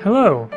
Hello,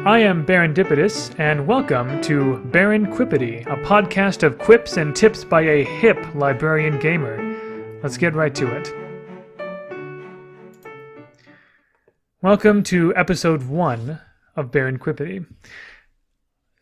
I am Baron-Quipity, and welcome to Baron-Quipity, a podcast of quips and tips by a hip librarian gamer. Let's get right to it. Welcome to episode 1 of Baron-Quipity.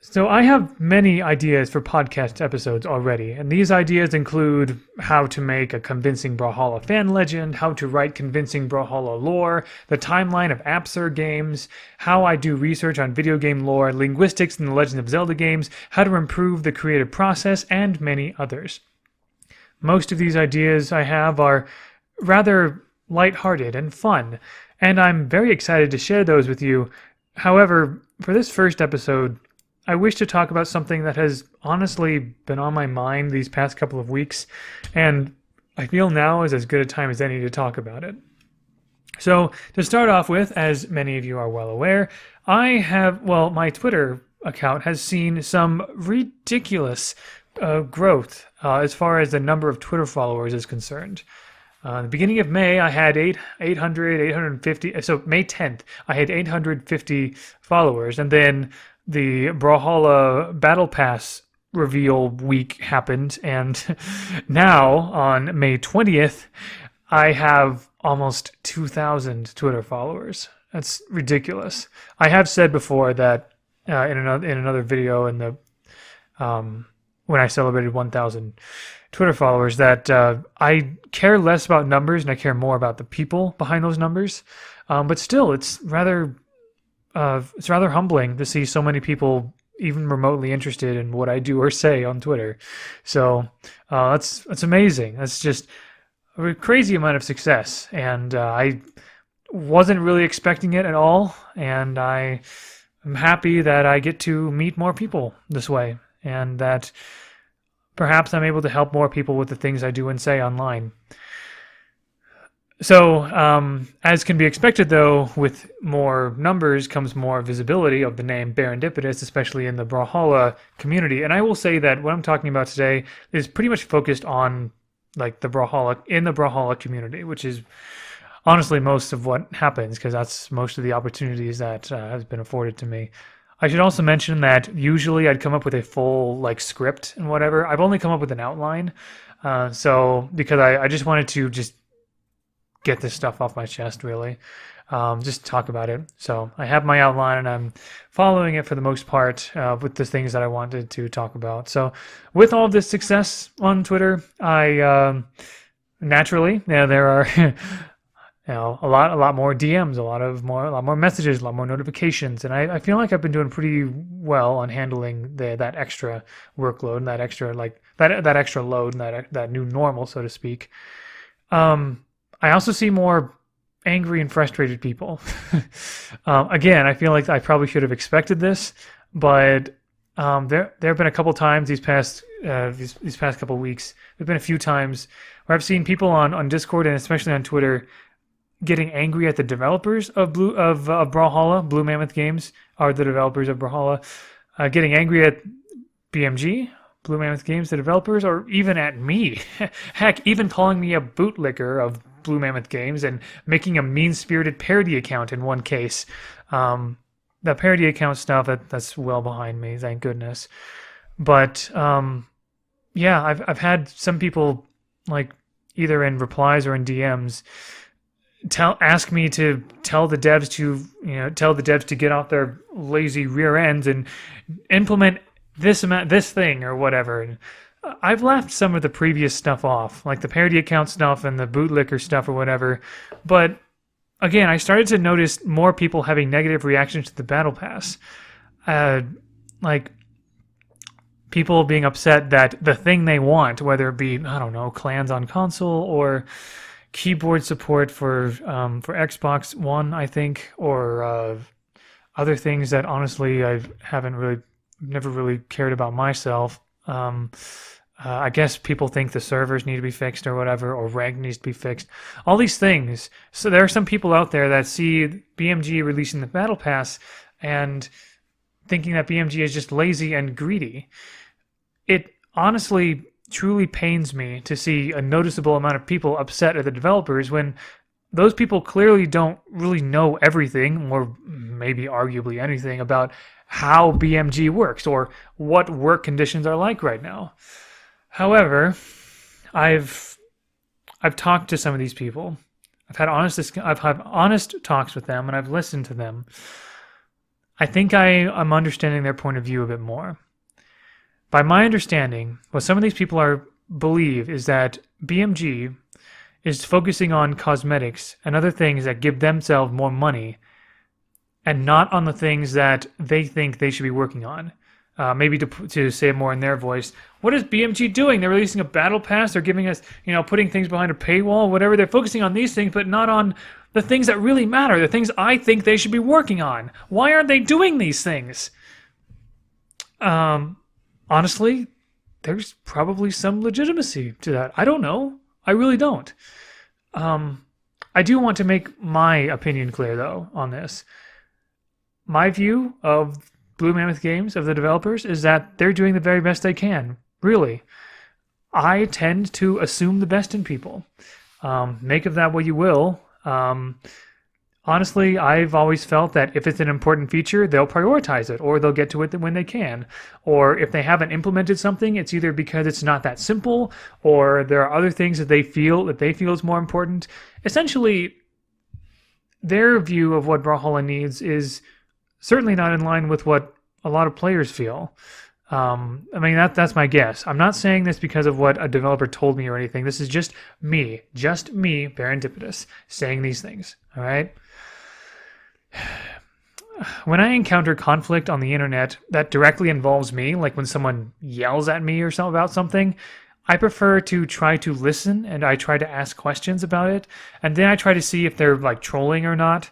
So I have many ideas for podcast episodes already, and these ideas include how to make a convincing Brawlhalla fan legend, how to write convincing Brawlhalla lore, the timeline of Absur games, how I do research on video game lore, linguistics in the Legend of Zelda games, how to improve the creative process, and many others. Most of these ideas I have are rather lighthearted and fun, and I'm very excited to share those with you. However, for this first episode, I wish to talk about something that has honestly been on my mind these past couple of weeks, and I feel now is as good a time as any to talk about it. So, to start off with, as many of you are well aware, my Twitter account has seen some ridiculous growth as far as the number of Twitter followers is concerned. The beginning of May, I had 850, so May 10th, I had 850 followers, and then the Brawlhalla Battle Pass reveal week happened, and now, on May 20th, I have almost 2,000 Twitter followers. That's ridiculous. I have said before that in another video when I celebrated 1,000 Twitter followers that I care less about numbers and I care more about the people behind those numbers. But still, it's rather humbling to see so many people even remotely interested in what I do or say on Twitter. So that's amazing. That's just a crazy amount of success, and I wasn't really expecting it at all. And I am happy that I get to meet more people this way, and that perhaps I'm able to help more people with the things I do and say online. So, as can be expected, though, with more numbers comes more visibility of the name Baron-Quipity, especially in the Brawlhalla community. And I will say that what I'm talking about today is pretty much focused on like the Brawlhalla community, which is honestly most of what happens, because that's most of the opportunities that has been afforded to me. I should also mention that usually I'd come up with a full script and whatever. I've only come up with an outline, so because I just wanted to just get this stuff off my chest, really. Just talk about it. So I have my outline and I'm following it for the most part with the things that I wanted to talk about. So with all of this success on Twitter, I naturally, there are a lot more DMs, a lot more messages, a lot more notifications, and I feel like I've been doing pretty well on handling that extra workload and that extra that extra load and that new normal, so to speak. I also see more angry and frustrated people. Again, I feel like I probably should have expected this, but there have been a couple times these past couple weeks. There've been a few times where I've seen people on Discord and especially on Twitter getting angry at the developers of Brawlhalla. Blue Mammoth Games are the developers of Brawlhalla. Getting angry at BMG. Blue Mammoth Games, the developers, or even at me. Heck, even calling me a bootlicker of Blue Mammoth Games and making a mean-spirited parody account in one case. The parody account stuff, that's well behind me, thank goodness. But, yeah, I've had some people, either in replies or in DMs, ask me to tell the devs to get off their lazy rear ends and implement this thing or whatever. And I've laughed some of the previous stuff off, like the parody account stuff and the bootlicker stuff or whatever. But again, I started to notice more people having negative reactions to the Battle Pass. People being upset that the thing they want, whether it be, I don't know, clans on console or keyboard support for Xbox One, I think, or other things that honestly I never really cared about myself. I guess people think the servers need to be fixed or whatever, or rank needs to be fixed. All these things. So there are some people out there that see BMG releasing the Battle Pass and thinking that BMG is just lazy and greedy. It honestly truly pains me to see a noticeable amount of people upset at the developers when those people clearly don't really know everything, or maybe arguably anything about how BMG works or what work conditions are like right now. However, I've talked to some of these people. I've had honest talks with them, and I've listened to them. I think I'm understanding their point of view a bit more. By my understanding, what some of these people believe is that BMG is focusing on cosmetics and other things that give themselves more money, and not on the things that they think they should be working on. Maybe to say it more in their voice, what is BMG doing? They're releasing a battle pass. They're giving us, putting things behind a paywall, whatever. They're focusing on these things, but not on the things that really matter, the things I think they should be working on. Why aren't they doing these things? Honestly, there's probably some legitimacy to that. I don't know. I really don't. I do want to make my opinion clear, though, on this. My view of Blue Mammoth Games, of the developers, is that they're doing the very best they can. Really. I tend to assume the best in people. Make of that what you will. Honestly, I've always felt that if it's an important feature, they'll prioritize it, or they'll get to it when they can. Or if they haven't implemented something, it's either because it's not that simple, or there are other things that they feel is more important. Essentially, their view of what Valhalla needs is certainly not in line with what a lot of players feel. That's my guess. I'm not saying this because of what a developer told me or anything. This is just me, Baron-Quipity, saying these things. All right. When I encounter conflict on the internet that directly involves me, like when someone yells at me or something about something, I prefer to try to listen, and I try to ask questions about it, and then I try to see if they're like trolling or not.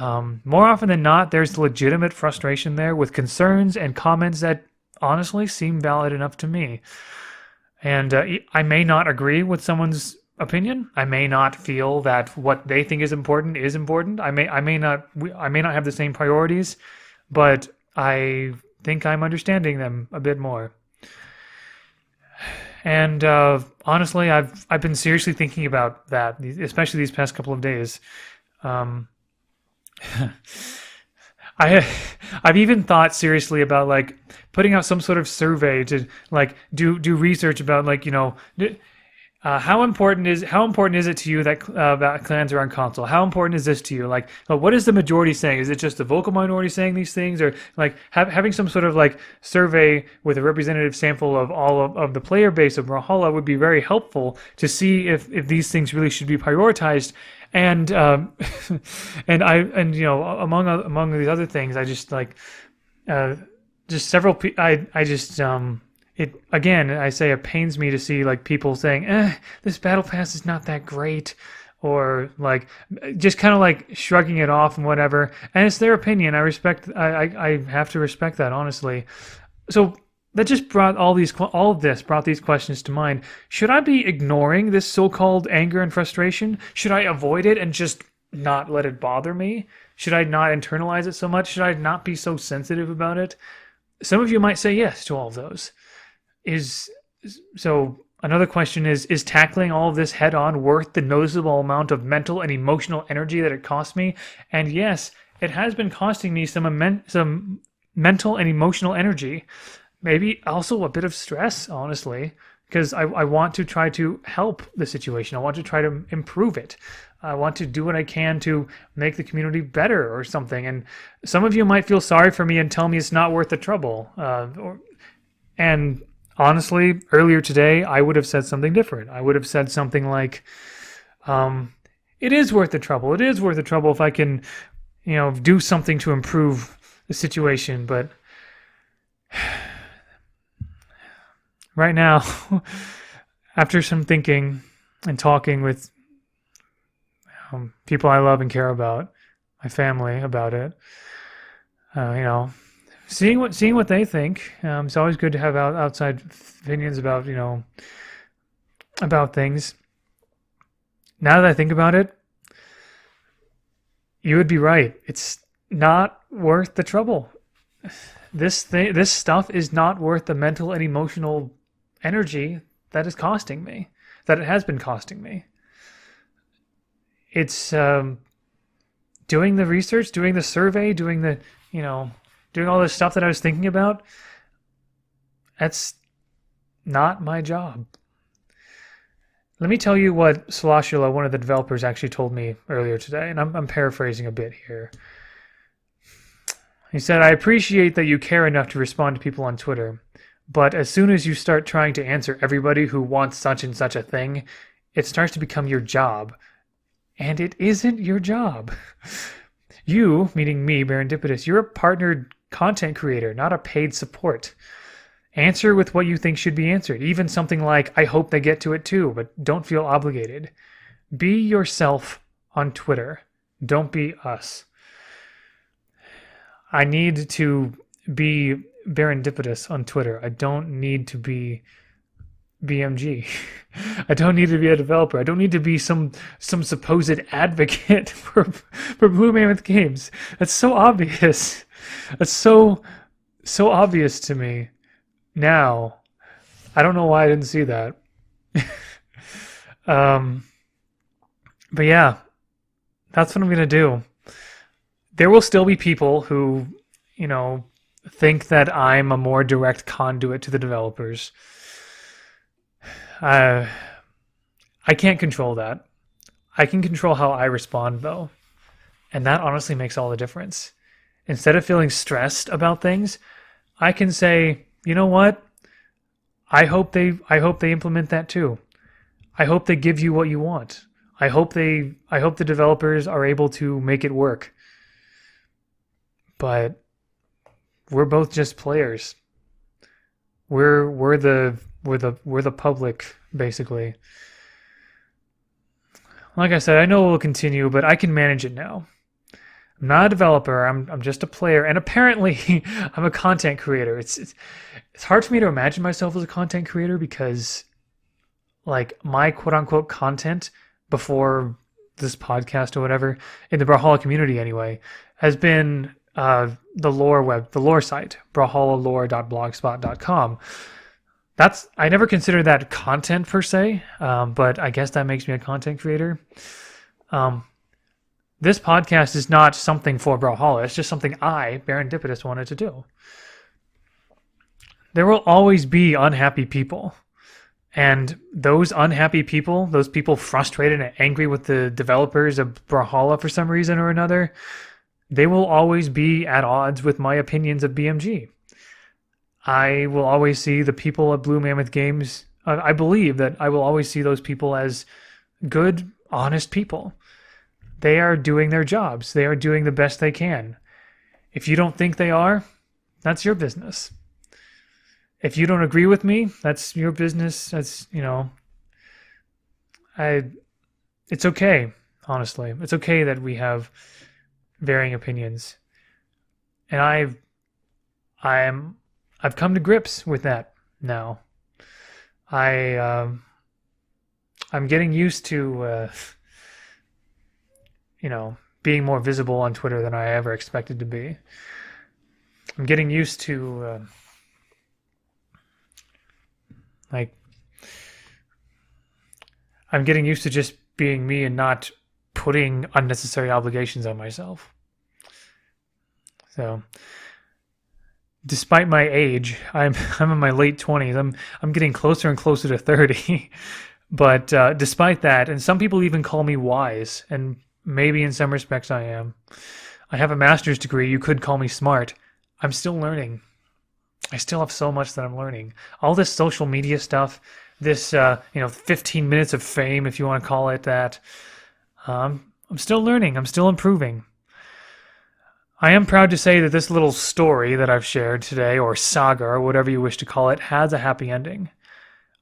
More often than not, there's legitimate frustration there with concerns and comments that honestly seem valid enough to me. And I may not agree with someone's opinion. I may not feel that what they think is important is important. I may not have the same priorities, but I think I'm understanding them a bit more. And honestly, I've been seriously thinking about that, especially these past couple of days. I've even thought seriously about like putting out some sort of survey to like do research about like how important is it to you that clans are on console? How important is this to you? Like, what is the majority saying? Is it just the vocal minority saying these things, or like having some sort of like survey with a representative sample of all of the player base of Valhalla would be very helpful to see if these things really should be prioritized. And among these other things, I just like just several. It again, I say it pains me to see like people saying, this battle pass is not that great, or like just kind of like shrugging it off and whatever. And it's their opinion. I have to respect that, honestly. So that just brought all of this brought these questions to mind. Should I be ignoring this so-called anger and frustration? Should I avoid it and just not let it bother me? Should I not internalize it so much? Should I not be so sensitive about it? Some of you might say yes to all of those. So another question is tackling all of this head on worth the noticeable amount of mental and emotional energy that it cost me? And yes, it has been costing me some mental and emotional energy. Maybe also a bit of stress, honestly, because I want to try to help the situation. I want to try to improve it. I want to do what I can to make the community better or something. And some of you might feel sorry for me and tell me it's not worth the trouble. And honestly, earlier today, I would have said something different. I would have said something like, it is worth the trouble. It is worth the trouble if I can, do something to improve the situation. But right now, after some thinking and talking with people I love and care about, my family about it, seeing what they think. It's always good to have outside opinions about about things. Now that I think about it, you would be right. It's not worth the trouble. This stuff is not worth the mental and emotional energy that is costing me. That it has been costing me. It's to doing the research, doing the survey, doing the, you know, doing all this stuff that I was thinking about. That's not my job. Let me tell you what Solashula, one of the developers, actually told me earlier today, and I'm paraphrasing a bit here. He said, I appreciate that you care enough to respond to people on Twitter, but as soon as you start trying to answer everybody who wants such and such a thing, it starts to become your job. And it isn't your job. You, meaning me, Baron-Quipity, you're a partnered content creator, not a paid support. Answer with what you think should be answered. Even something like, I hope they get to it too, but don't feel obligated. Be yourself on Twitter. Don't be us. I need to be Baron-Quipity on Twitter. I don't need to be BMG. I don't need to be a developer. I don't need to be some supposed advocate for Blue Mammoth Games. That's so obvious. That's so obvious to me. Now, I don't know why I didn't see that. But yeah, that's what I'm going to do. There will still be people who, you know, think that I'm a more direct conduit to the developers. I can't control that. I can control how I respond, though. And that honestly makes all the difference. Instead of feeling stressed about things, I can say, you know what? I hope they implement that too. I hope they give you what you want. I hope the developers are able to make it work. But we're both just players. We're the public, basically. Like I said, I know it will continue, but I can manage it now. I'm not a developer. I'm just a player, and apparently, I'm a content creator. It's hard for me to imagine myself as a content creator because, like, my quote unquote content before this podcast or whatever in the Valhalla community anyway has been the lore site, brawlhallalore.blogspot.com. I never considered that content per se, but I guess that makes me a content creator. This podcast is not something for Valhalla. It's just something I, Baron-Quipity, wanted to do. There will always be unhappy people. And those unhappy people, those people frustrated and angry with the developers of Valhalla for some reason or another, they will always be at odds with my opinions of BMG. I will always see the people at Blue Mammoth Games. I believe that I will always see those people as good, honest people. They are doing their jobs. They are doing the best they can. If you don't think they are, that's your business. If you don't agree with me, that's your business. That's, you know, it's okay, honestly. It's okay that we have varying opinions. And I've come to grips with that now. I'm getting used to being more visible on Twitter than I ever expected to be. I'm getting used to I'm getting used to just being me and not putting unnecessary obligations on myself. So, despite my age, I'm in my late 20s. I'm getting closer and closer to 30. But despite that, and some people even call me wise, and maybe in some respects I am. I have a master's degree. You could call me smart. I'm still learning. I still have so much that I'm learning. All this social media stuff, this 15 minutes of fame, if you want to call it that. I'm still learning. I'm still improving. I am proud to say that this little story that I've shared today, or saga, or whatever you wish to call it, has a happy ending.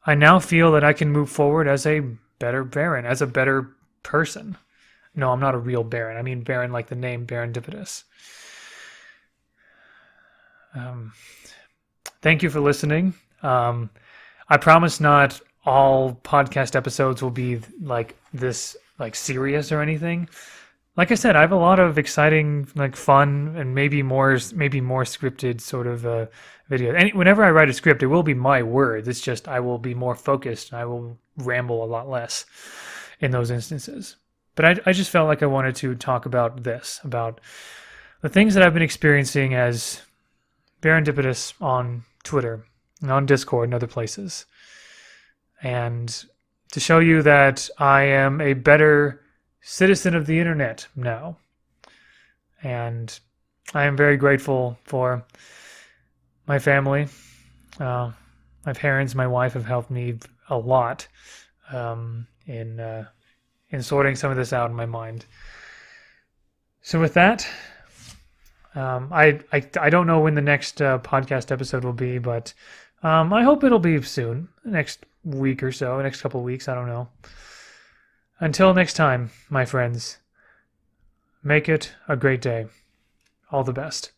I now feel that I can move forward as a better Baron, as a better person. No, I'm not a real Baron. I mean Baron like the name Baron-Quipity. Thank you for listening. I promise not all podcast episodes will be like this, like serious or anything. Like I said, I have a lot of exciting, like fun, and maybe more scripted sort of videos. And whenever I write a script, it will be my words. It's just I will be more focused. And I will ramble a lot less in those instances. But I just felt like I wanted to talk about this, about the things that I've been experiencing as Barondipitous on Twitter and on Discord and other places. And to show you that I am a better citizen of the internet now. And I am very grateful for my family. My parents, my wife have helped me a lot in sorting some of this out in my mind. So with that, I don't know when the next podcast episode will be, but I hope it'll be soon, next week or so, next couple of weeks, I don't know. Until next time, my friends, make it a great day. All the best.